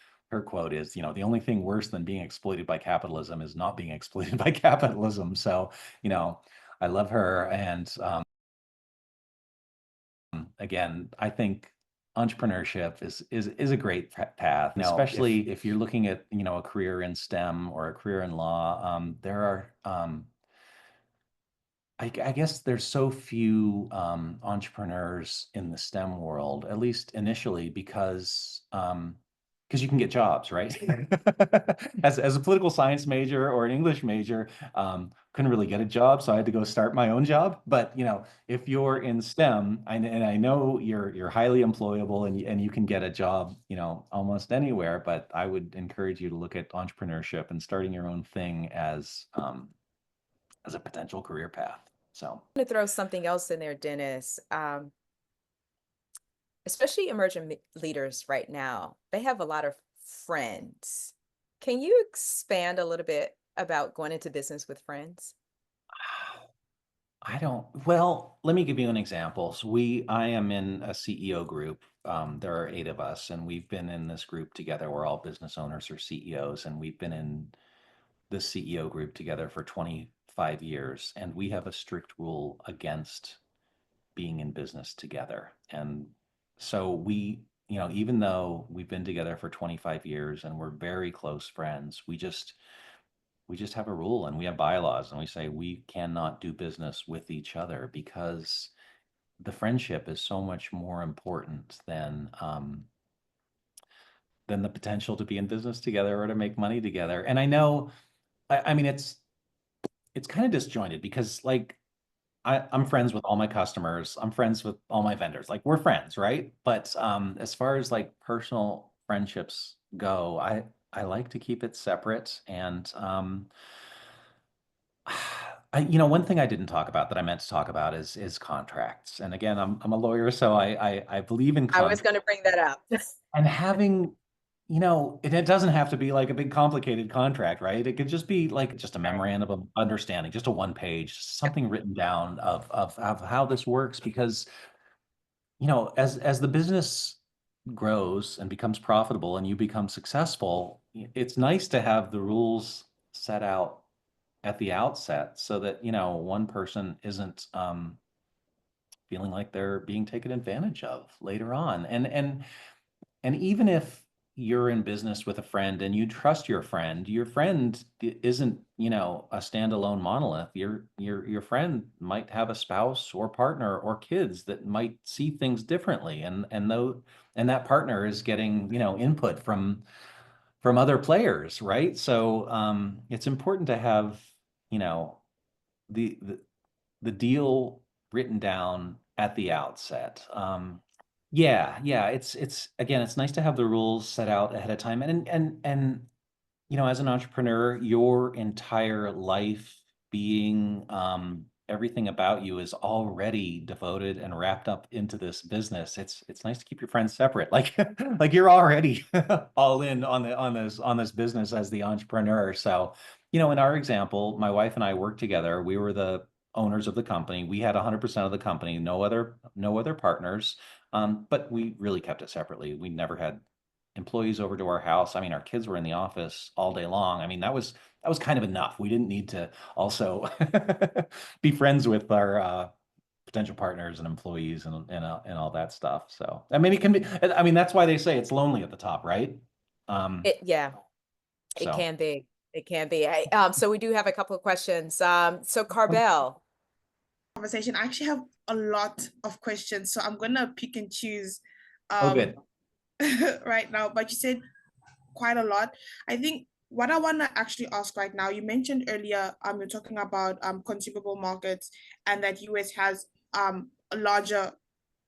quote is, the only thing worse than being exploited by capitalism is not being exploited by capitalism. So, I love her. And again, I think entrepreneurship is a great path, especially if you're looking at, a career in STEM or a career in law. There are I guess there's so few entrepreneurs in the STEM world, at least initially, because you can get jobs, right? As a political science major or an English major, couldn't really get a job, so I had to go start my own job. But if you're in STEM, and I know you're highly employable and you can get a job, almost anywhere. But I would encourage you to look at entrepreneurship and starting your own thing as a potential career path. So, To throw something else in there, Dennis. Especially emerging leaders right now, they have a lot of friends. Can you expand a little bit about going into business with friends? I don't, well, let me give you an example. So I am in a CEO group. There are 8 of us, and we've been in this group together. We're all business owners or CEOs, and we've been in this CEO group together for 25 years. And we have a strict rule against being in business together. And so even though we've been together for 25 years and we're very close friends, we just have a rule and we have bylaws and we say we cannot do business with each other because the friendship is so much more important than the potential to be in business together or to make money together. And I know, I mean, it's kind of disjointed because like I'm friends with all my customers. I'm friends with all my vendors. Like we're friends, right? But as far as like personal friendships go, I like to keep it separate. And one thing I didn't talk about that I meant to talk about is contracts. And again, I'm a lawyer, so I believe in I was contracts going to bring that up. and having. It doesn't have to be like a big complicated contract, right? It could just be like just a memorandum of understanding, just a one page, something written down of how this works. Because, as the business grows and becomes profitable and you become successful, it's nice to have the rules set out at the outset so that, one person isn't feeling like they're being taken advantage of later on. And even if you're in business with a friend and you trust your friend isn't, a standalone monolith. Your friend might have a spouse or partner or kids that might see things differently. And that partner is getting, input from other players, right? So it's important to have, you know, the the the deal written down at the outset. Yeah, it's again, it's nice to have the rules set out ahead of time. And as an entrepreneur, your entire life being everything about you is already devoted and wrapped up into this business, it's nice to keep your friends separate. Like like you're already all in on this business as the entrepreneur. So, in our example, my wife and I worked together. We were the owners of the company. We had 100% of the company, no other partners. But we really kept it separately. We never had employees over to our house. I mean, our kids were in the office all day long. I mean, that was kind of enough. We didn't need to also be friends with our potential partners and employees and all that stuff. So, I mean, it can be. I mean, that's why they say it's lonely at the top, right? Yeah, it So, can be. It can be. So we do have a couple of questions. So Carbell, Conversation. I actually have a lot of questions, so I'm gonna pick and choose oh, good. right now. But you said quite a lot. I think what I want to actually ask right now, you mentioned earlier, you're talking about consumable markets and that US has a larger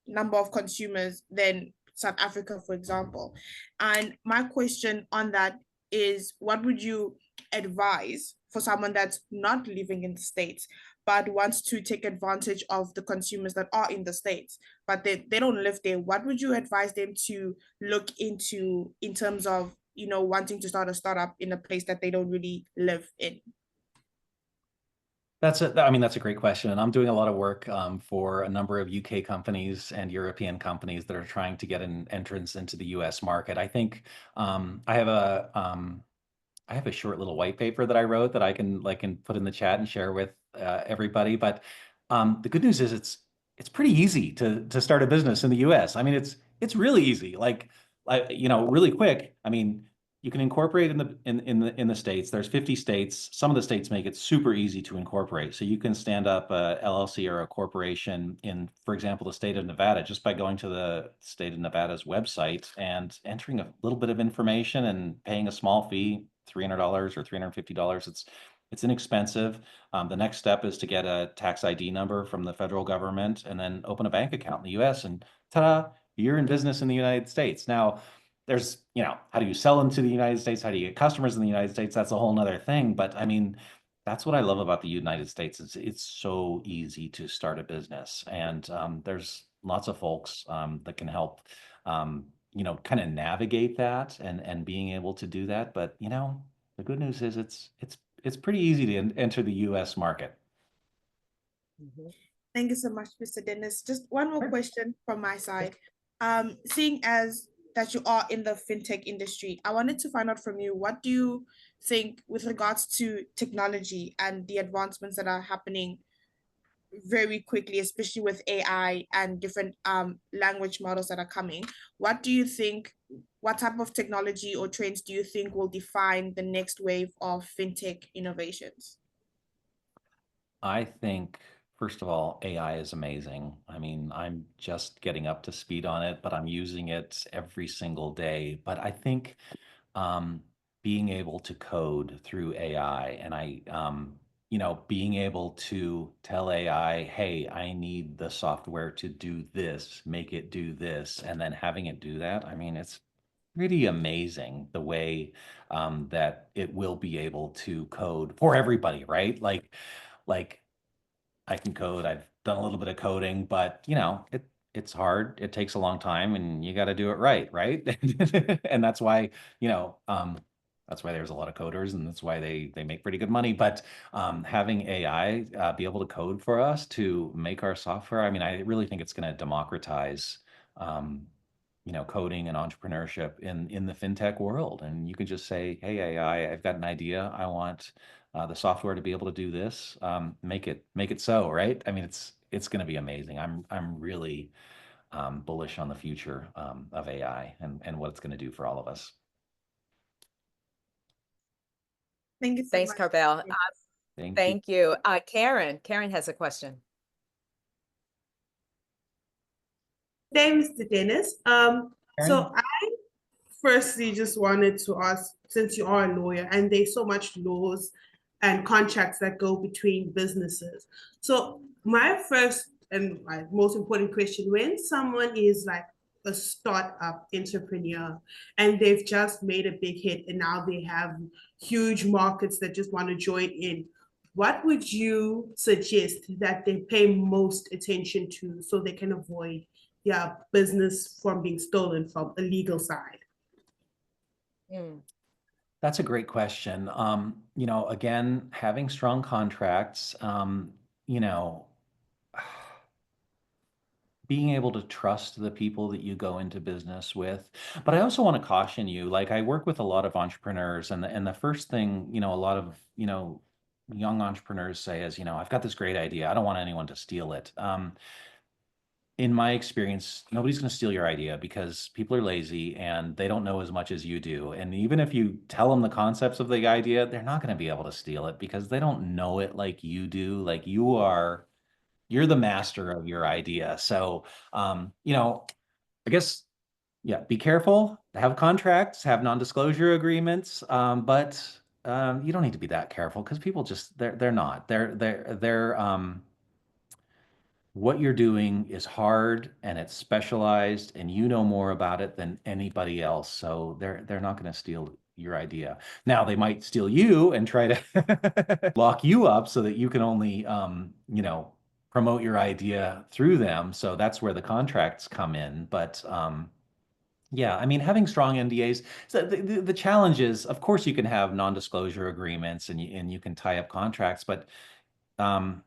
number of consumers than South Africa, for example. And my question on that is, what would you advise for someone that's not living in the States but wants to take advantage of the consumers that are in the States, but they don't live there? What would you advise them to look into in terms of, wanting to start a startup in a place that they don't really live in? I mean, that's a great question. And I'm doing a lot of work for a number of UK companies and European companies that are trying to get an entrance into the US market. I think I have a short little white paper that I wrote that I can put in the chat and share with everybody. But the good news is it's pretty easy to start a business in the U.S. I mean, it's really easy. Really quick. I mean, you can incorporate in the states. There's 50 states. Some of the states make it super easy to incorporate. So you can stand up a LLC or a corporation in, for example, the state of Nevada, just by going to the state of Nevada's website and entering a little bit of information and paying a small fee, $300 or $350. It's inexpensive. The next step is to get a tax ID number from the federal government and then open a bank account in the US, and ta-da, you're in business in the United States. Now, there's, how do you sell into the United States? How do you get customers in the United States? That's a whole nother thing. But I mean, that's what I love about the United States. It's so easy to start a business, and there's lots of folks that can help, kind of navigate that and being able to do that. But the good news is it's pretty easy to enter the U.S. market. Mhm. Thank you so much, Mr. Dennis. Just one more Sure. question from my side. Seeing as that you are in the fintech industry, I wanted to find out from you, what do you think with regards to technology and the advancements that are happening very quickly, especially with AI and different language models that are coming? What do you think, what type of technology or trends do you think will define the next wave of fintech innovations? I think, first of all, AI is amazing. I mean, I'm just getting up to speed on it, but I'm using it every single day. But I think um, being able to code through AI and being able to tell AI, hey, I need the software to do this, make it do this, and then having it do that. I mean, it's pretty amazing the way that it will be able to code for everybody, right? Like I can code. I've done a little bit of coding, but it's hard. It takes a long time, and you got to do it right, right? And that's why there's a lot of coders, and that's why they make pretty good money. But having AI be able to code for us to make our software, I mean, I really think it's going to democratize um, coding and entrepreneurship in the fintech world. And you can just say, hey, AI, I've got an idea. I want the software to be able to do this. Make it so, right? I mean, it's going to be amazing. I'm really bullish on the future of AI and what it's going to do for all of us. Thank you so Thanks, much. Carbell. Thank you. Thank you. Karen has a question. Good day, Mr. Dennis. Karen? So I firstly just wanted to ask, since you are a lawyer and there's so much laws and contracts that go between businesses. So my first and my most important question, when someone is like a startup entrepreneur and they've just made a big hit and now they have huge markets that just want to join in, what would you suggest that they pay most attention to so they can avoid their business from being stolen from a legal side? Mm. That's a great question. Again, having strong contracts, you know, being able to trust the people that you go into business with. But I also want to caution you, like I work with a lot of entrepreneurs, and the first thing, a lot of, young entrepreneurs say is, I've got this great idea. I don't want anyone to steal it. In my experience, nobody's going to steal your idea because people are lazy and they don't know as much as you do. And even if you tell them the concepts of the idea, they're not going to be able to steal it because they don't know it like you do. Like you're the master of your idea. So, I guess, yeah, be careful, have contracts, have non-disclosure agreements, but you don't need to be that careful because people just, they're not. What you're doing is hard and it's specialized and you know more about it than anybody else. So they're not going to steal your idea. Now they might steal you and try to lock you up so that you can only promote your idea through them. So that's where the contracts come in. But yeah, I mean, having strong NDAs. So the challenge is, of course, you can have non-disclosure agreements and you can tie up contracts, but um,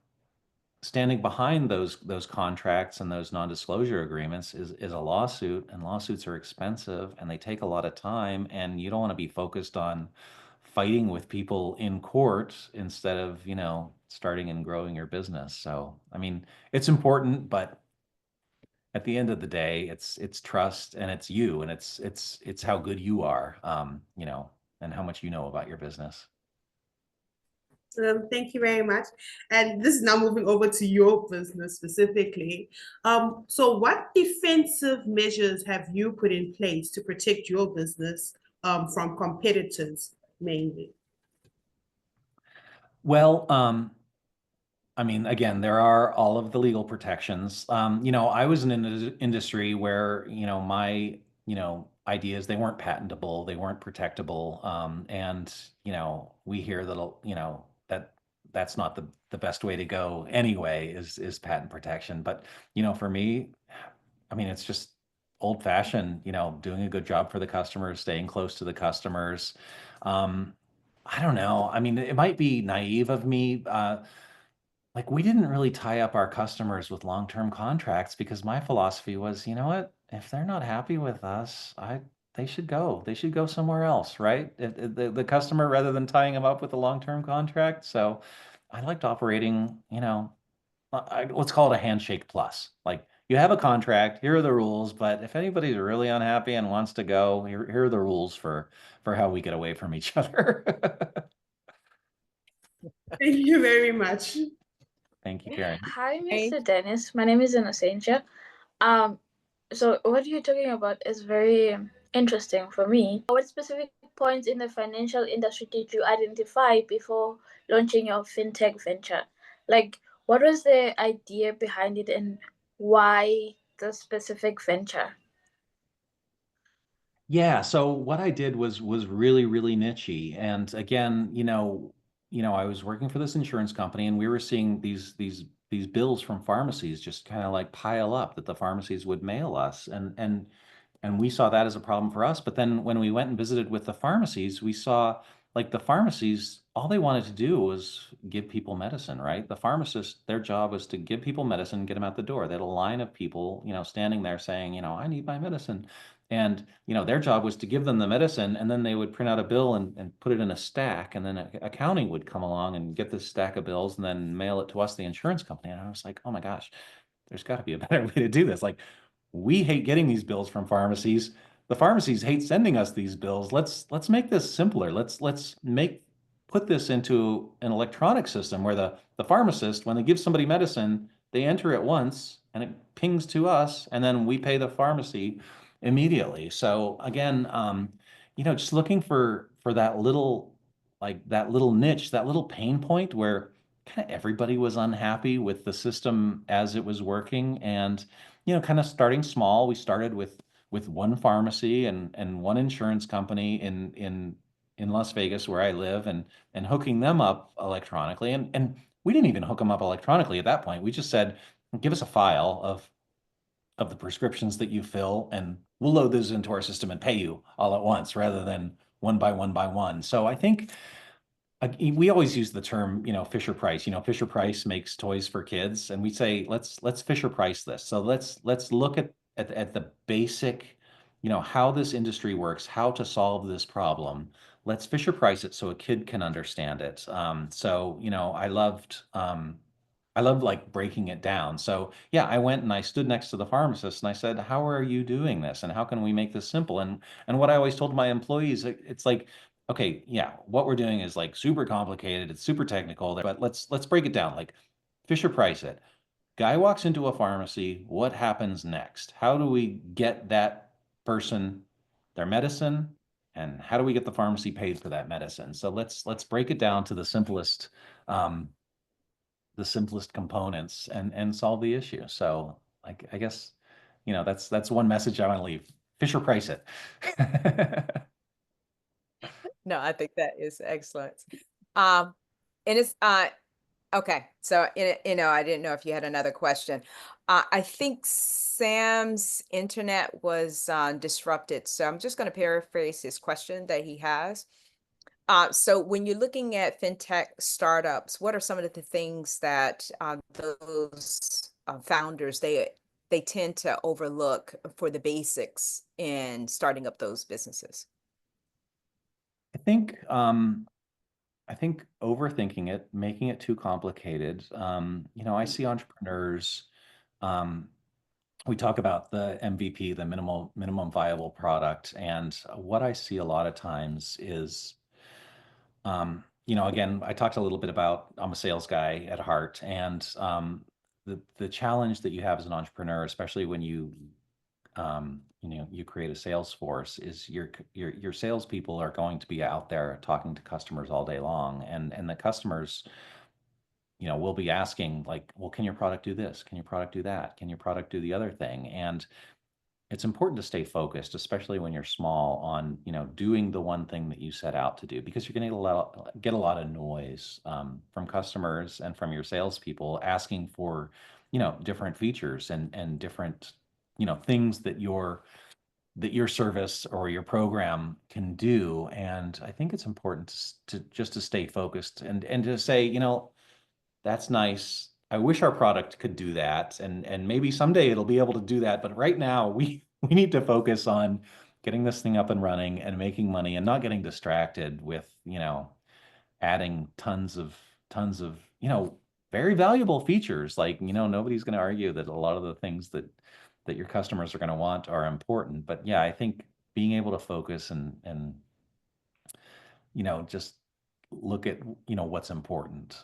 standing behind those contracts and those non-disclosure agreements is a lawsuit, and lawsuits are expensive and they take a lot of time, and you don't want to be focused on fighting with people in court instead of, starting and growing your business. So, I mean, it's important, but at the end of the day, it's trust and it's you and it's how good you are, and how much you know about your business. Thank you very much. And this is now moving over to your business specifically. So what defensive measures have you put in place to protect your business from competitors mainly? Well, I mean, again, there are all of the legal protections. I was in an industry where, my, ideas, they weren't patentable, they weren't protectable. And, we hear that, that's not the best way to go anyway, is patent protection. But, for me, I mean, it's just old fashioned, doing a good job for the customers, staying close to the customers. Um, I don't know. I mean, it might be naive of me. Like we didn't really tie up our customers with long-term contracts because my philosophy was, you know what? If they're not happy with us, they should go. They should go somewhere else, right? The customer rather than tying them up with a long-term contract. So I liked operating, let's call it a handshake plus. Like you have a contract, here are the rules, but if anybody's really unhappy and wants to go, here are the rules for how we get away from each other. Thank you very much. Thank you, Karen. Hi, Hey. Mr. Dennis. My name is Innocentia. So what you're talking about is very interesting for me. What specific points in the financial industry did you identify before launching your fintech venture? Like, what was the idea behind it and why the specific venture? Yeah, so what I did was really, really nichey. And again, I was working for this insurance company and we were seeing these bills from pharmacies just kind of like pile up that the pharmacies would mail us. And we saw that as a problem for us. But then when we went and visited with the pharmacies, we saw like the pharmacies, all they wanted to do was give people medicine, right? The pharmacist, their job was to give people medicine, get them out the door. They had a line of people, standing there saying, I need my medicine. And, their job was to give them the medicine, and then they would print out a bill and put it in a stack. And then accounting would come along and get this stack of bills and then mail it to us, the insurance company. And I was like, oh my gosh, there's got to be a better way to do this. Like, we hate getting these bills from pharmacies. The pharmacies hate sending us these bills. Let's make this simpler. Let's put this into an electronic system where the pharmacist, when they give somebody medicine, they enter it once and it pings to us, and then we pay the pharmacy immediately. So again, just looking for that little niche, that little pain point where kind of everybody was unhappy with the system as it was working, and kind of starting small. We started with one pharmacy and one insurance company in in Las Vegas where I live and hooking them up electronically. And we didn't even hook them up electronically at that point. We just said, give us a file of the prescriptions that you fill, and we'll load those into our system and pay you all at once rather than one by one by one. So I think we always use the term, Fisher Price. Fisher Price makes toys for kids, and we say let's Fisher Price this. So let's look at the basic, how this industry works, how to solve this problem. Let's Fisher Price it so a kid can understand it. I loved like breaking it down. So yeah, I went and I stood next to the pharmacist and I said, "How are you doing this? And how can we make this simple?" And what I always told my employees, it's like, okay, yeah, what we're doing is like super complicated, it's super technical, but let's break it down. Like Fisher Price it. Guy walks into a pharmacy, what happens next? How do we get that person their medicine? And how do we get the pharmacy paid for that medicine? So let's break it down to um, the simplest components and solve the issue. So I guess, that's one message I want to leave. Fisher Price it. No, I think that is excellent. And it's okay. So I didn't know if you had another question. I think Sam's internet was disrupted, so I'm just going to paraphrase his question that he has. So when you're looking at fintech startups, what are some of the things that those founders they tend to overlook for the basics in starting up those businesses? I think I think overthinking it, making it too complicated. I see entrepreneurs. We talk about the MVP, the minimum viable product, and what I see a lot of times is, again, I talked a little bit about I'm a sales guy at heart, and the challenge that you have as an entrepreneur, especially when you create a sales force, is your salespeople are going to be out there talking to customers all day long, and the customers, will be asking like, well, can your product do this? Can your product do that? Can your product do the other thing? And it's important to stay focused, especially when you're small, on doing the one thing that you set out to do, because you're going to get a lot of noise from customers and from your salespeople asking for different features and different things that your service or your program can do. And I think it's important to stay focused and to say, that's nice. I wish our product could do that, and maybe someday it'll be able to do that. But right now, we need to focus on getting this thing up and running and making money, and not getting distracted with adding tons of very valuable features. Like nobody's going to argue that a lot of the things that your customers are going to want are important. But yeah, I think being able to focus and just look at what's important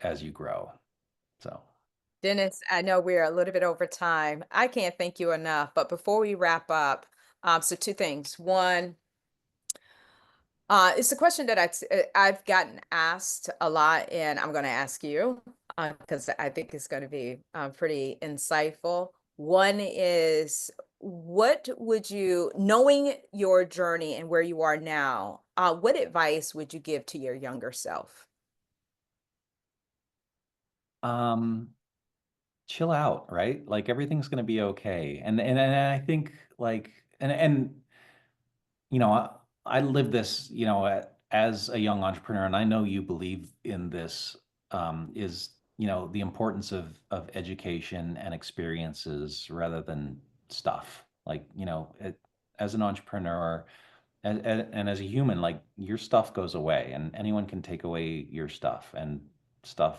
as you grow. So Dennis, I know we're a little bit over time. I can't thank you enough. But before we wrap up, so two things. One, it's a question that I've gotten asked a lot, and I'm going to ask you because I think it's going to be pretty insightful. One is, what would you, knowing your journey and where you are now, what advice would you give to your younger self? chill out, right? Like everything's going to be okay. And I think like and I live this, as a young entrepreneur, and I know you believe in this, is, the importance of education and experiences rather than stuff. Like, as an entrepreneur and as a human, like your stuff goes away, and anyone can take away your stuff, and stuff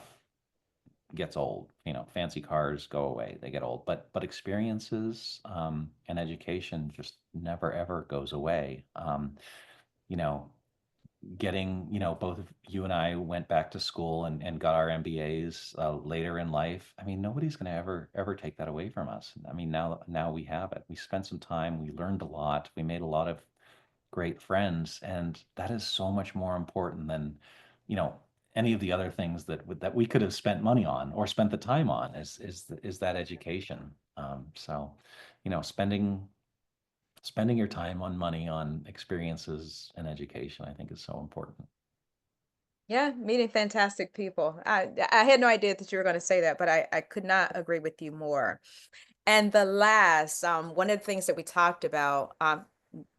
gets old. Fancy cars go away, they get old, but experiences and education just never ever goes away. You know, Getting, both of you and I went back to school and got our MBAs later in life. I mean, nobody's going to ever take that away from us. I mean, now we have it. We spent some time, we learned a lot, we made a lot of great friends, and that is so much more important than, you know, any of the other things that we could have spent money on or spent the time on, is that education. So, spending spending your time on money, on experiences and education, I think is so important. Yeah, meeting fantastic people. I had no idea that you were going to say that, but I could not agree with you more. And the last, one of the things that we talked about,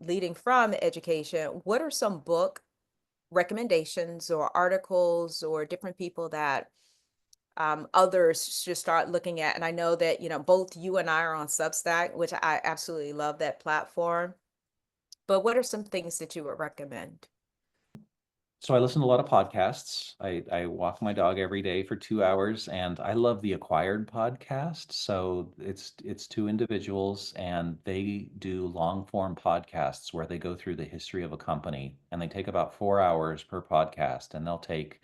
leading from education, what are some book recommendations or articles or different people that others should start looking at? And I know that, both you and I are on Substack, which I absolutely love that platform. But what are some things that you would recommend? So I listen to a lot of podcasts. I walk my dog every day for 2 hours, and I love the Acquired podcast. So it's two individuals, and they do long form podcasts where they go through the history of a company, and they take about 4 hours per podcast, and they'll take,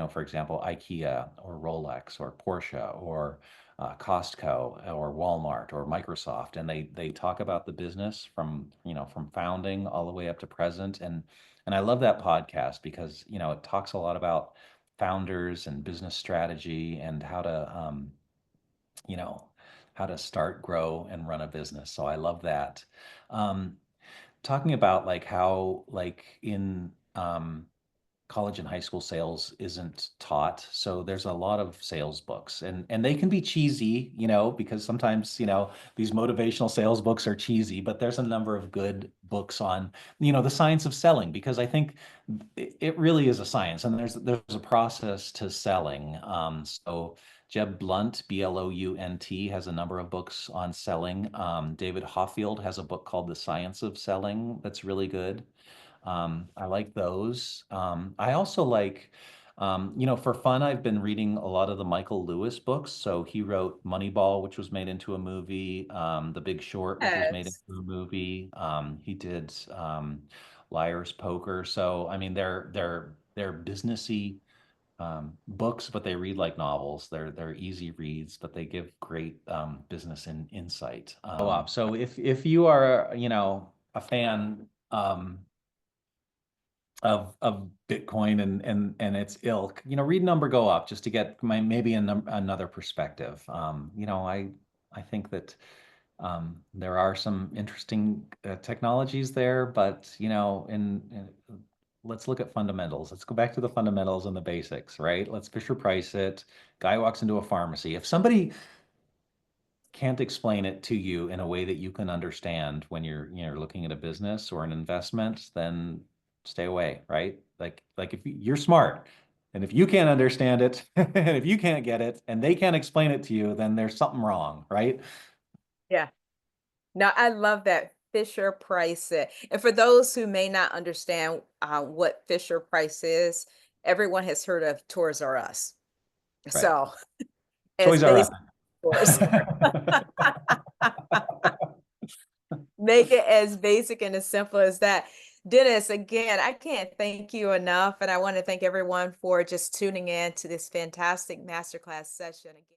for example, IKEA or Rolex or Porsche or Costco or Walmart or Microsoft, and they talk about the business from founding all the way up to present. And I love that podcast because, it talks a lot about founders and business strategy and you know, how to start, grow, and run a business. So I love that. Um, Talking about like how like in college and high school sales isn't taught. So there's a lot of sales books, and they can be cheesy, because sometimes, these motivational sales books are cheesy, but there's a number of good books on, the science of selling, because I think it really is a science, and there's a process to selling. So Jeb Blunt, Blount, has a number of books on selling. David Hoffield has a book called The Science of Selling that's really good. I like those. I also like, for fun, I've been reading a lot of the Michael Lewis books. So he wrote Moneyball, which was made into a movie, The Big Short, which was made Yes. into a movie. He did Liar's Poker. So I mean, they're businessy books, but they read like novels. They're easy reads, but they give great business insight. So if you are, a fan of Bitcoin and its ilk, read Number Go Up just to get maybe another perspective. I think that there are some interesting technologies there, but let's look at fundamentals. Let's go back to the fundamentals and the basics, right? Let's Fisher Price it. Guy walks into a pharmacy. If somebody can't explain it to you in a way that you can understand when you're looking at a business or an investment, then stay away, right? Like if you're smart, and if you can't understand it, and if you can't get it, and they can't explain it to you, then there's something wrong, right? Yeah. Now, I love that Fisher Price. And for those who may not understand what Fisher Price is, everyone has heard of Toys R Us. Right. So, as Toys R Us. basic stores, make it as basic and as simple as that. Dennis, again, I can't thank you enough. And I want to thank everyone for just tuning in to this fantastic masterclass session. Again.